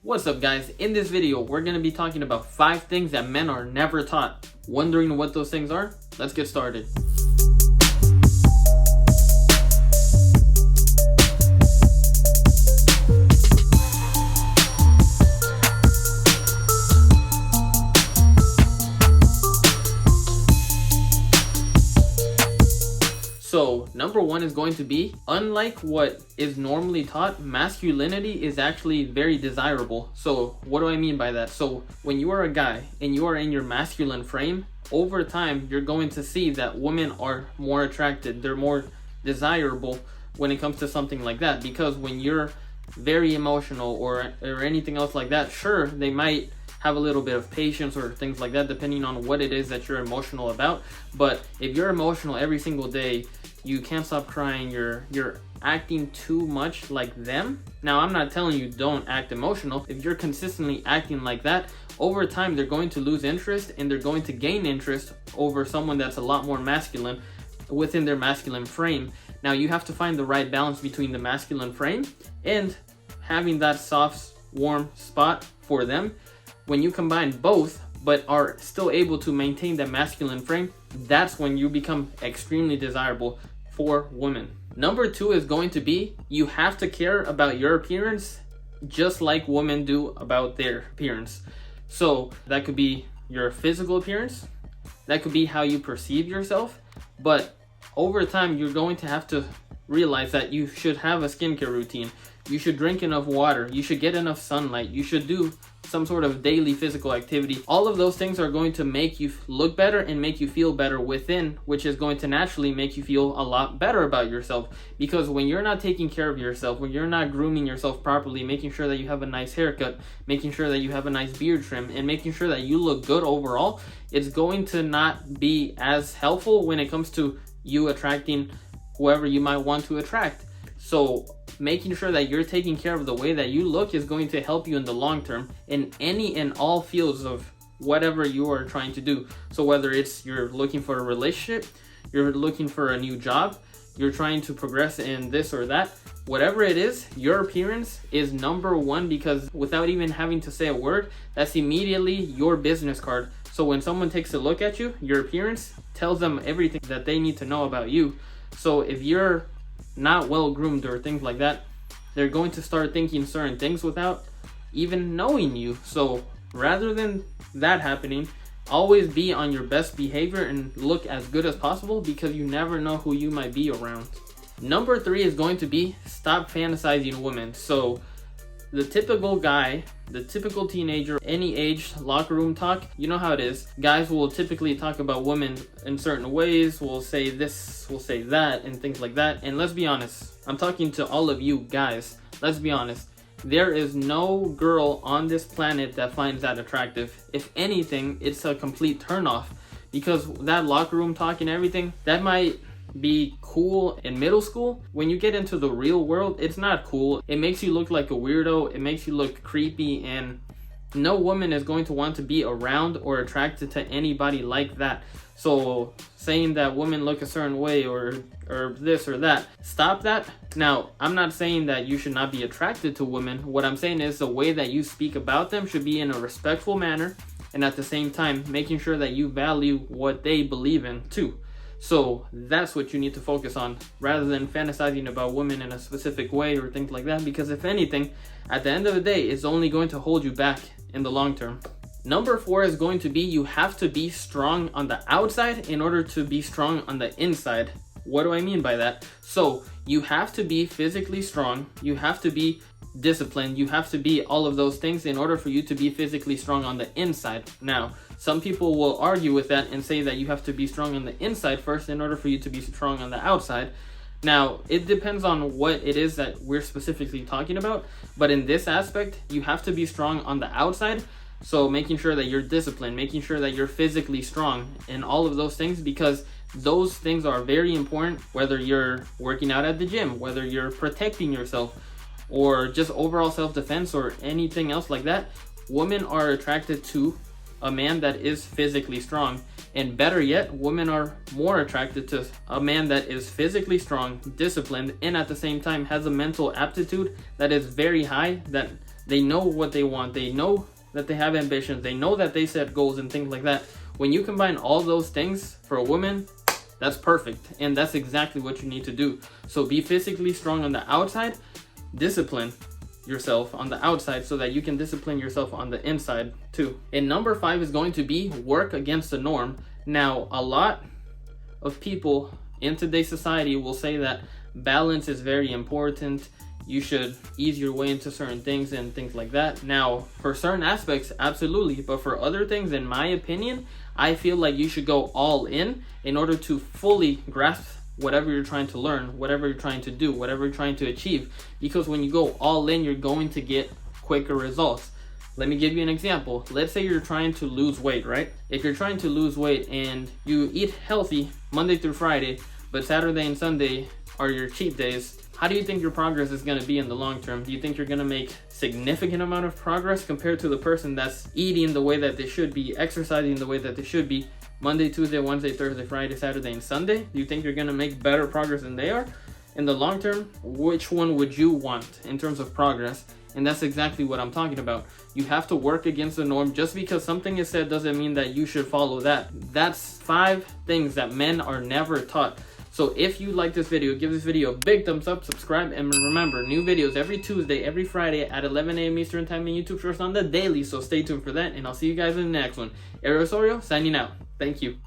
What's up guys, in this video we're going to be talking about 5 things that men are never taught. Wondering what those things are? Let's get started. So, number 1 is going to be, unlike what is normally taught, masculinity is actually very desirable. So, what do I mean by that? So, when you are a guy and you are in your masculine frame, over time, you're going to see that women are more attracted. They're more desirable when it comes to something like that. Because when you're very emotional or anything else like that, sure, they might have a little bit of patience or things like that, depending on what it is that you're emotional about. But if you're emotional every single day, you can't stop crying, you're acting too much like them. Now, I'm not telling you don't act emotional. If you're consistently acting like that, over time they're going to lose interest and they're going to gain interest over someone that's a lot more masculine within their masculine frame. Now, you have to find the right balance between the masculine frame and having that soft, warm spot for them. When you combine both but are still able to maintain that masculine frame, that's when you become extremely desirable for women. Number 2 is going to be, you have to care about your appearance just like women do about their appearance. So that could be your physical appearance, that could be how you perceive yourself, but over time you're going to have to realize that you should have a skincare routine. You should drink enough water, you should get enough sunlight, you should do some sort of daily physical activity. All of those things are going to make you look better and make you feel better within, which is going to naturally make you feel a lot better about yourself. Because when you're not taking care of yourself, when you're not grooming yourself properly, making sure that you have a nice haircut, making sure that you have a nice beard trim, and making sure that you look good overall, it's going to not be as helpful when it comes to you attracting whoever you might want to attract. So making sure that you're taking care of the way that you look is going to help you in the long term in any and all fields of whatever you are trying to do. So whether it's you're looking for a relationship, you're looking for a new job, you're trying to progress in this or that, whatever it is, your appearance is number 1, because without even having to say a word, that's immediately your business card. So when someone takes a look at you, your appearance tells them everything that they need to know about you. So if you're not well groomed or things like that, they're going to start thinking certain things without even knowing you. So rather than that happening, always be on your best behavior and look as good as possible, because you never know who you might be around. Number 3 is going to be, stop fantasizing women. So the typical guy, the typical teenager, any age, locker room talk, you know how it is. Guys will typically talk about women in certain ways, will say this, will say that, and things like that. And let's be honest, I'm talking to all of you guys, let's be honest. There is no girl on this planet that finds that attractive. If anything, it's a complete turnoff, because that locker room talk and everything, that might be cool in middle school. When you get into the real world, it's not cool. It makes you look like a weirdo, it makes you look creepy, and no woman is going to want to be around or attracted to anybody like that. So saying that women look a certain way or this or that, stop that. Now, I'm not saying that you should not be attracted to women. What I'm saying is the way that you speak about them should be in a respectful manner, and at the same time making sure that you value what they believe in too. So that's what you need to focus on, rather than fantasizing about women in a specific way or things like that, because if anything, at the end of the day, it's only going to hold you back in the long term. Number 4 is going to be, you have to be strong on the outside in order to be strong on the inside. What do I mean by that? So you have to be physically strong, you have to be disciplined, you have to be all of those things in order for you to be physically strong on the inside. Now, some people will argue with that and say that you have to be strong on the inside first in order for you to be strong on the outside. Now, it depends on what it is that we're specifically talking about, but in this aspect, you have to be strong on the outside. So making sure that you're disciplined, making sure that you're physically strong, and all of those things, because those things are very important, whether you're working out at the gym, whether you're protecting yourself, or just overall self-defense or anything else like that. Women are attracted to a man that is physically strong, and better yet, women are more attracted to a man that is physically strong, disciplined, and at the same time has a mental aptitude that is very high, that They know what they want. They know that they have ambitions. They know that they set goals and things like that. When you combine all those things for a woman, that's perfect. And that's exactly what you need to do. So be physically strong on the outside, discipline yourself on the outside so that you can discipline yourself on the inside too. And number 5 is going to be work against the norm. Now, a lot of people in today's society will say that balance is very important. You should ease your way into certain things and things like that. Now, for certain aspects, absolutely. But for other things, in my opinion, I feel like you should go all in order to fully grasp whatever you're trying to learn, whatever you're trying to do, whatever you're trying to achieve. Because when you go all in, you're going to get quicker results. Let me give you an example. Let's say you're trying to lose weight, right? If you're trying to lose weight and you eat healthy Monday through Friday, but Saturday and Sunday are your cheat days, how do you think your progress is going to be in the long term? Do you think you're going to make significant amount of progress compared to the person that's eating the way that they should be, exercising the way that they should be, Monday, Tuesday, Wednesday, Thursday, Friday, Saturday, and Sunday? Do you think you're going to make better progress than they are? In the long term, which one would you want in terms of progress? And that's exactly what I'm talking about. You have to work against the norm. Just because something is said doesn't mean that you should follow that. That's 5 things that men are never taught. So if you like this video, give this video a big thumbs up, subscribe, and remember, new videos every Tuesday, every Friday at 11 a.m. Eastern Time in YouTube Shorts on the daily. So stay tuned for that, and I'll see you guys in the next one. Ariel Osorio, signing out. Thank you.